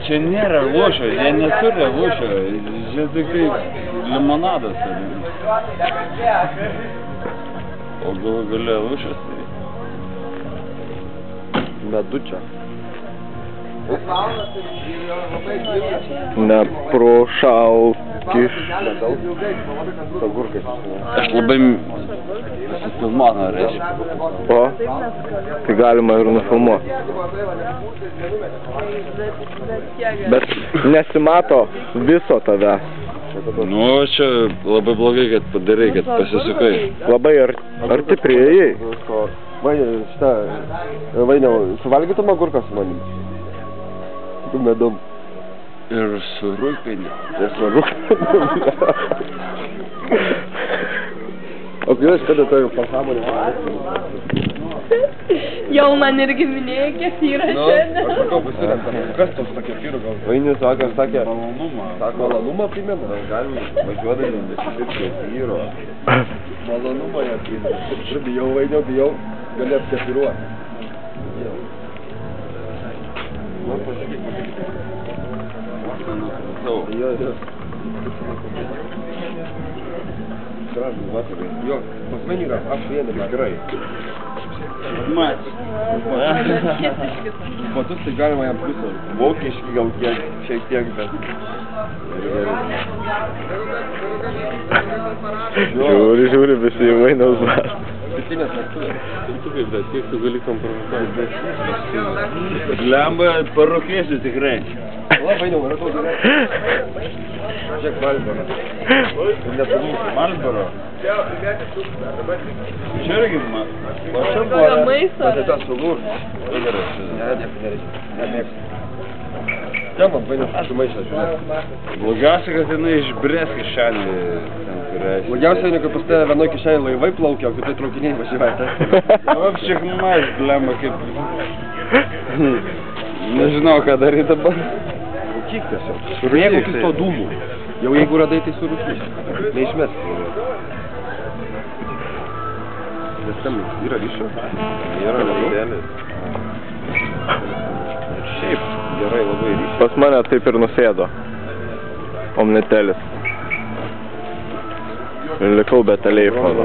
Čia nėra lūšio, jie neturi lūšio, čia tik tai limonadas. O galų galia lūšios tai. Medučia. Neprošaukis. Aš labai nusifilmuot norėčiau. O? Tai galima ir nufilmuot. Bet nesimato viso tave. Nu, čia labai blogai, kad padarai, kad pasisukai. Labai arti prieėjai. Vainiau, suvalgytum agurką su manim? Tu medum. Ir su rūpinė. Ir su rūpinė. O kai kada tai pasąmonė? Jau man irgi minėjai kefyrą šiandien. Aš sakau pasirenkam. Kas tos to kefyrų gal? Vainis sakė, malonumą. Sako, malonumą primena. Galim važiuodami nesipirkti kefyro. Malonumą ją primena. Ir bijau, Vainio, bijau. Gali apkefiruoti. Man pasakyk. Jo. Gražų vakarai. Jo, pas mane yra apvienė gerai. Mat. Batus tai galima jam pliusą. Vokiški gal šiek tiek, bet... Žiūri, visi jau Vainaus mat. Pitinės naktuvės. Tu kaip, bet kiek tu gali kompromituoti? Lemba parūkėsiu tikrai. Labai jau, yra tau gerai. Žiūrėk, Malboro. Malboro? Čia irgi man. O čia buvo, pasitas sulūr. Nemėgstu. Čia man Vainius sumaišę, žiūrėk. Blogiausia, kad jinai išbrės kišenį. Blogiausia, kai pas tave vienoj kišenį laivai plaukia, o kitai traukiniai važiuoja. Apšiek maž, blemba, kaip... Nežinau, ką daryti dabar. Rūkyk tiesiog. Mėgaukis to dūmų. Jau jeigu radai, tai surūkys. Neišmesti. Nes tam yra ryšio. Yra lėlės. Šiaip gerai labai ryšio. Pas mane taip ir nusėdo. Omletelis. Ir likau be telefono.